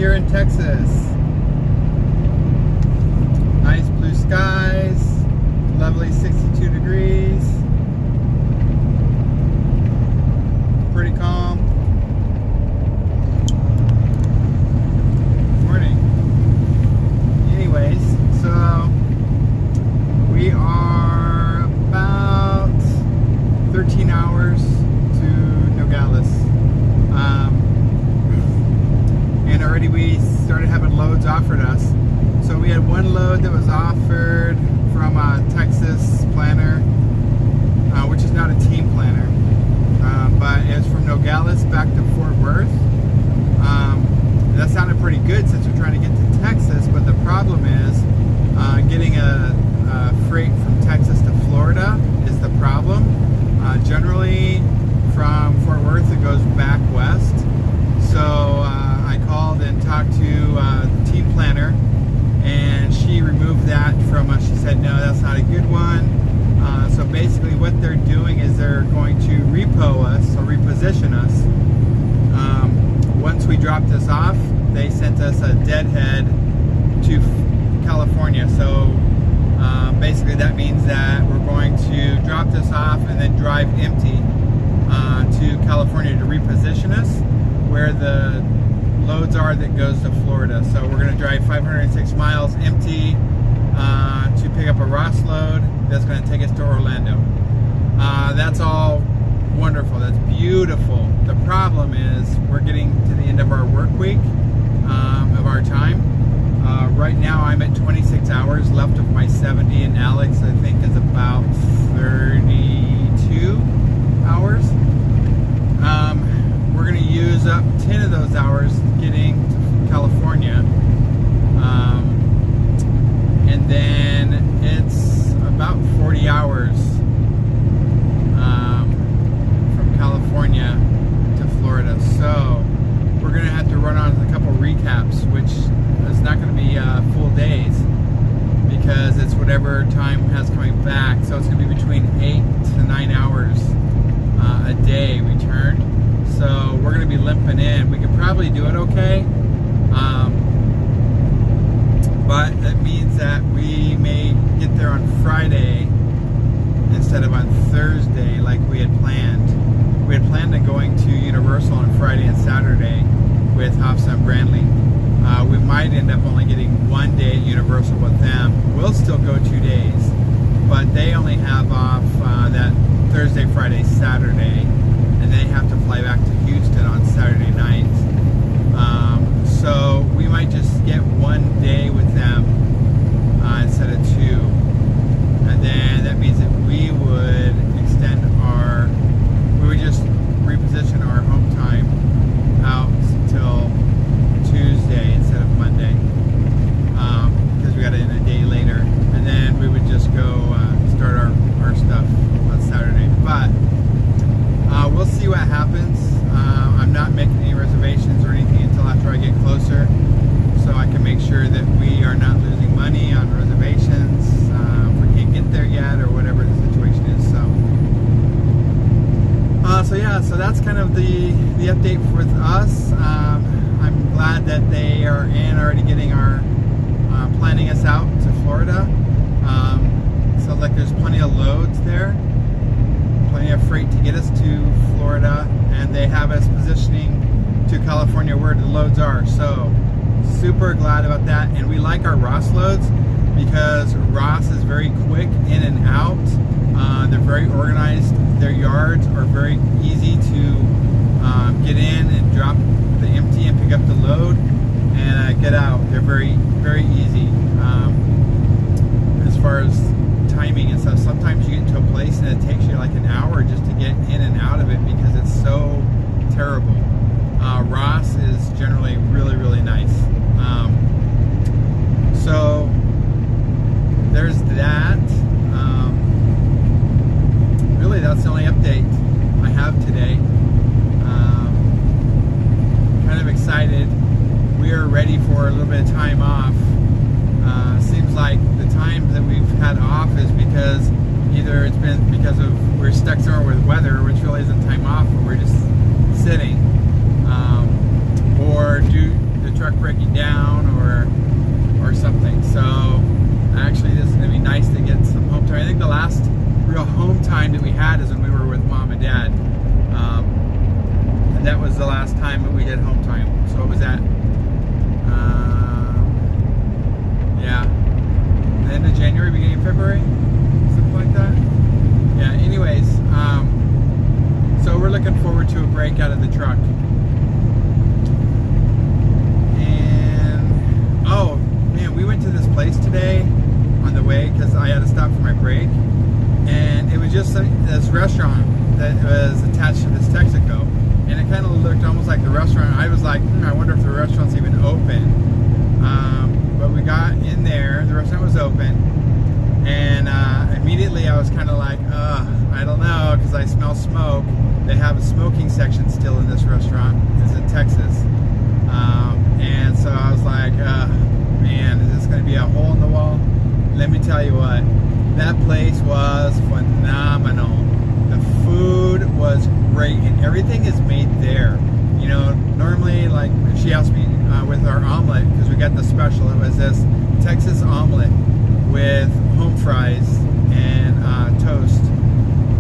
here in Texas. Nice blue skies, lovely 62 degrees, pretty calm. Morning. Anyways, so we are about 13 hours to Nogales. And already we started having loads offered us. So we had one load that was offered from a Texas planner, which is not a team planner, but it's from Nogales back to Fort Worth. That sounded pretty good since we're trying to get to Texas, but the problem is getting a freight from Texas to Florida is the problem. Generally from Fort Worth it goes back west. So I called and talked to the team planner, and she removed that from us. She said, no, that's not a good one. So basically what they're doing is they're going to repo us, or reposition us. Once we dropped this off, they sent us a deadhead to California. So basically that means that we're going to drop this off and then drive empty to California to reposition us where the loads are that goes to Florida. So we're going to drive 506 miles empty to pick up a Ross load that's going to take us to Orlando. That's all wonderful. That's beautiful. The problem is we're getting to the end of our work week of our time. Right now I'm at 26 hours left of my 70, and Alex I think is about 32 hours. We're going to use up 10 of those hours getting to California, and then it's about 40 hours from California to Florida. So we're going to have to run on a couple recaps, which is not going to be full days because it's whatever time has coming back. So it's going to be between 8 to 9 hours a day returned. So we're going to be limping in. We could probably do it okay, but that means that we may get there on Friday instead of on Thursday like we had planned. We had planned on going to Universal on Friday and Saturday with Hafsa and Brandley. We might end up only getting one day at Universal with them. We'll still go 2 days, but they only have off that Thursday, Friday, Saturday, and they have to fly back to Houston on Saturday night. So we might just get one day with them instead of two, and then that means that we would just reposition our home time out till Tuesday instead of Monday, because we got it in a day later, and then we would just go start our stuff on Saturday. But we'll see what happens. I'm not making any reservations or anything until after I get closer, so I can make sure that we are not losing money on reservations if we can't get there yet or whatever the situation is. So yeah, so that's kind of the update with us. I'm glad that they are already getting our planning us out to Florida. Sounds like there's plenty of loads there, plenty of freight to get us to Florida, and they have us positioning to California where the loads are. So super glad about that, and we like our Ross loads because Ross is very quick in and out. They're very organized. Their yards are very easy to get in and drop the empty and pick up the load and get out. They're very, very easy. As far as timing and stuff, sometimes you get to a place and it takes you like an hour just to get in and out of it because it's so terrible. Ross is generally really, really nice. So there's that. Really, that's the only update I have today. Kind of excited. We are ready for a little bit of time off. Seems like the time that we've had off is because either it's been because of we're stuck somewhere with weather, which really isn't time off, but we're just sitting, or the truck break let me tell you what, that place was phenomenal. The food was great, and everything is made there. You know, normally, like, she asked me with our omelet, because we got the special, it was this Texas omelet with home fries and toast.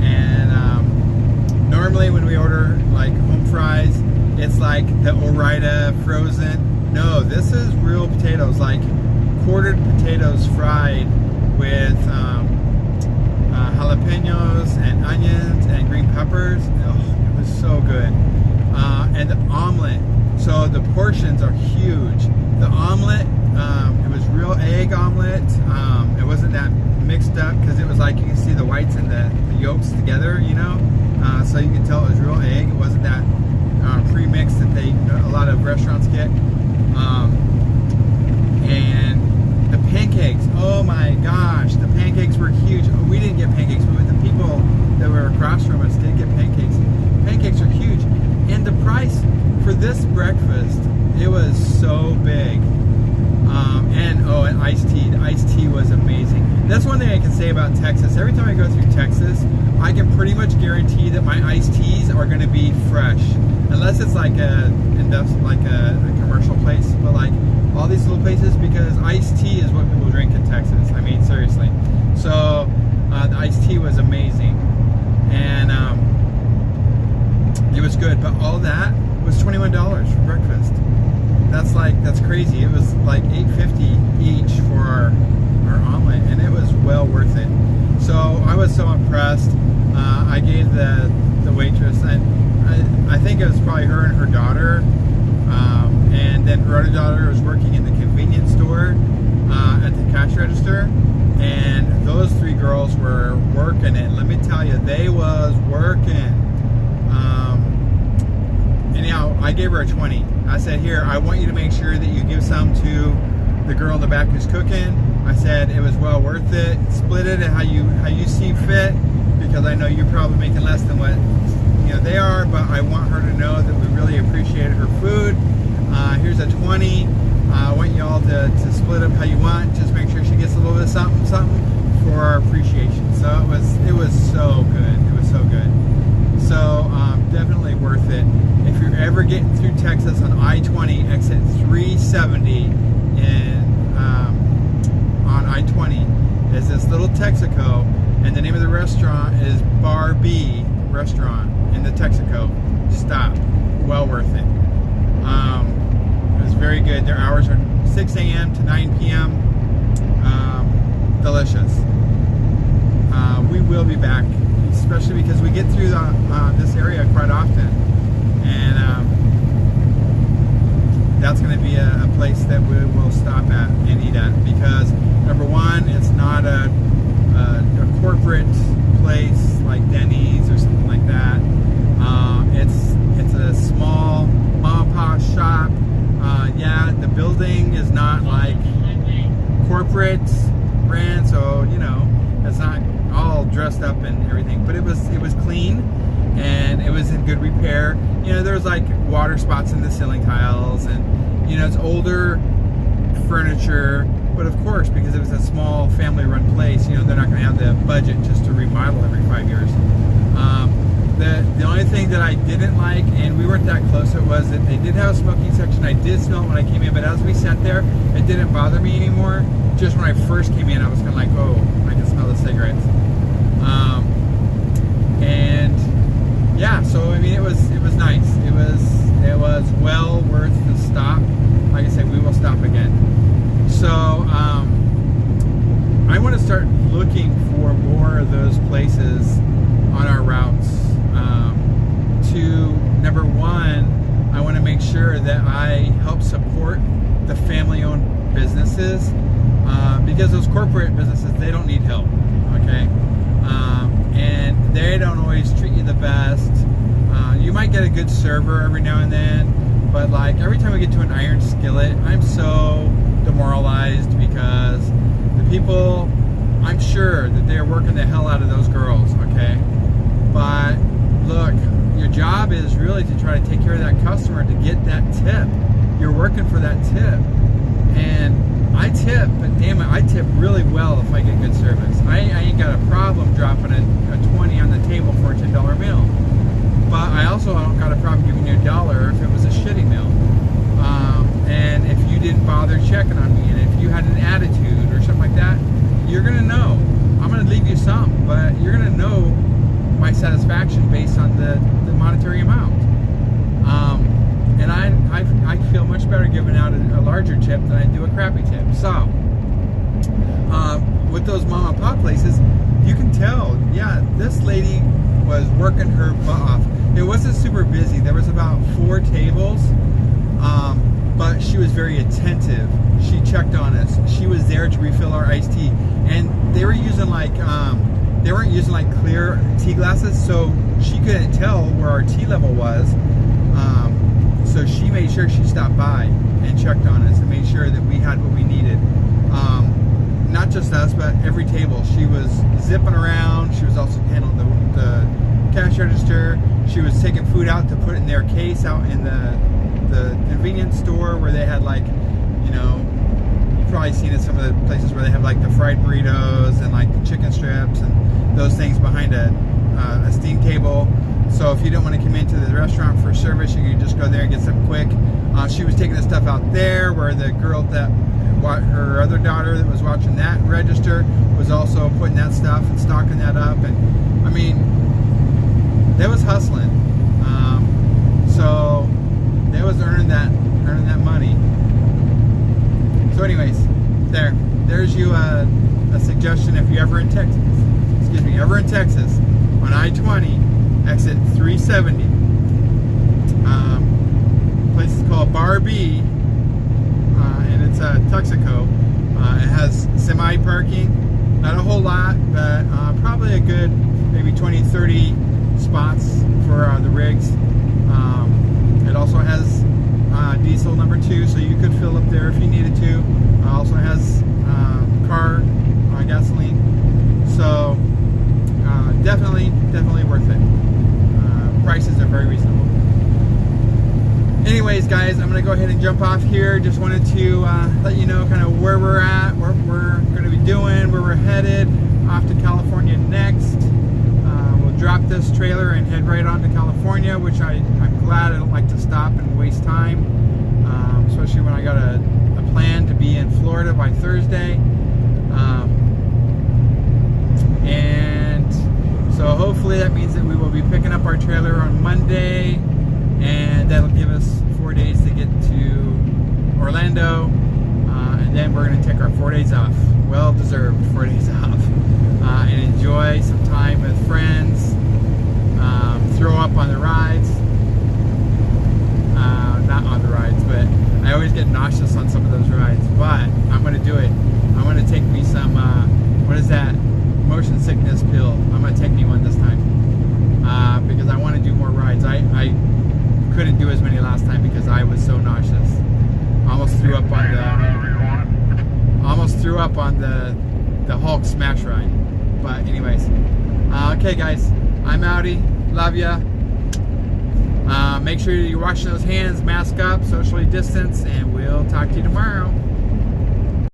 And normally when we order like home fries, it's like the Ore-Ida frozen. No, this is real potatoes, like quartered potatoes fried with jalapenos and onions and green peppers. Oh, it was so good. And the omelet, so the portions are huge. The omelet, it was real egg omelet. It wasn't that mixed up, because it was like you can see the whites and the yolks together, you know. So you can tell it was real egg. It wasn't that pre-mixed that a lot of restaurants get. And the pancakes, oh my gosh, the pancakes were huge. We didn't get pancakes, but the people that were across from us did get pancakes. Pancakes are huge. And the price for this breakfast, it was so big. And iced tea. The iced tea was amazing. That's one thing I can say about Texas. Every time I go through Texas, I can pretty much guarantee that my iced teas are going to be fresh, unless it's like a commercial place. But like all these little places, because iced tea is what people drink in Texas. I mean, seriously. So the iced tea was amazing, and it was good. But all that was $21 for breakfast. That's crazy. It was like $8.50 each for our omelet, and it was well worth it. So I was so impressed. I gave the waitress, and I think it was probably her and her daughter, and then her other daughter was working in the convenience store at the cash register, and those three girls were working it. Let me tell you, they was working. Anyhow, I gave her a 20. I said, here, I want you to make sure that you give some to the girl in the back who's cooking. I said it was well worth it. Split it how you see fit, because I know you're probably making less than what they are, but I want her to know that we really appreciated her food. Here's a 20. I want you all to split up how you want. Just make sure she gets a little bit of something for our appreciation. So it was so good. It was so good. So definitely worth it. If you're ever getting through Texas on I-20, exit 370 on I-20 is this little Texaco, and the name of the restaurant is Bar B Restaurant in the Texaco. Stop. Well worth it. It was very good. Their hours are 6 a.m. to 9 p.m. Delicious. We will be back, especially because we get through this area quite often, and that's going to be a place that we will stop at and eat at, because number one, it's not a corporate place like Denny's or something like that. It's a small mom and pop shop. Yeah, the building is not like corporate brand, so it's not all dressed up and everything, but it was clean, and it was in good repair. There's like water spots in the ceiling tiles, and it's older furniture, but of course, because it was a small family-run place, they're not going to have the budget just to remodel every 5 years. The only thing that I didn't like, and we weren't that close, it was that they did have a smoking section. I did smell it when I came in, but as we sat there, it didn't bother me anymore. Just when I first came in, I was kind of like, oh, I can smell the cigarettes. And yeah, so I mean, it was nice. It was well worth the stop. Like I said, we will stop again. So I want to start looking for more of those places on our routes. To number one, I want to make sure that I help support the family-owned businesses, because those corporate businesses, they don't need help, okay? And they don't always treat you the best. You might get a good server every now and then, but like every time we get to an iron skillet, I'm so demoralized, because the people, I'm sure that they're working the hell out of those girls, okay? But look, your job is really to try to take care of that customer, to get that tip. You're working for that tip. And I tip, but damn it, I tip really well if I get good service. I ain't got a problem dropping a 20 on the table for a $10 meal. But I also don't got a problem giving you $1 if it was a shitty meal. And if you didn't bother checking on me, and if you had an attitude or something like that, you're gonna know. I'm gonna leave you some, but you're gonna know my satisfaction based on the monetary amount. And I feel much better giving out a larger tip than I do a crappy tip. So, with those mom and pop places, you can tell, yeah, this lady was working her butt off. It wasn't super busy. There was about 4 tables, but she was very attentive. She checked on us. She was there to refill our iced tea, and they were using like they weren't using like clear tea glasses, so she couldn't tell where our tea level was. So she made sure she stopped by and checked on us and made sure that we had what we needed. Not just us, but every table. She was zipping around. She was also handling the cash register. She was taking food out to put it in their case out in the convenience store where they had, like, you know, you've probably seen it, some of the places where they have like the fried burritos and like the chicken strips and those things behind a steam table. So if you don't want to come into the restaurant for service, you can just go there and get some quick. She was taking the stuff out there where the girl that, her other daughter that was watching that register was also putting that stuff and stocking that up. And I mean, they was hustling. So they was earning that money. So anyways, there's you a suggestion if you're ever in Texas. Excuse me, ever in Texas on I-20, exit 370. Place is called Bar B, and it's Tuxico. It has semi parking, not a whole lot, but probably a good maybe 20-30 spots for the rigs. It also has diesel number 2, so you could fill up there if you needed to. Also has car gasoline, so definitely worth it. Prices are very reasonable. Anyways, guys, I'm gonna go ahead and jump off here. Just wanted to let you know kind of where we're at, what we're gonna be doing, where we're headed. Off to California next. We'll drop this trailer and head right on to California, which I'm glad. I don't like to stop and waste time, especially when I got a plan to be in Florida by Thursday. And so hopefully that means that we will be picking up our trailer on Monday, and that'll give us 4 days to get to Orlando, and then we're going to take our 4 days off, well deserved 4 days off, and enjoy some time with friends, throw up on the rides, not on the rides, but I always get nauseous on some of those rides, but I'm going to do it. I'm going to take me some, what is that, motion sickness pill. I'm going to take me one this time, because I want to do more rides. I couldn't do as many last time because I was so nauseous. Almost threw up on the Hulk smash ride. But anyways, okay guys, I'm outie. Love ya. Make sure you're washing those hands, mask up, socially distance, and we'll talk to you tomorrow.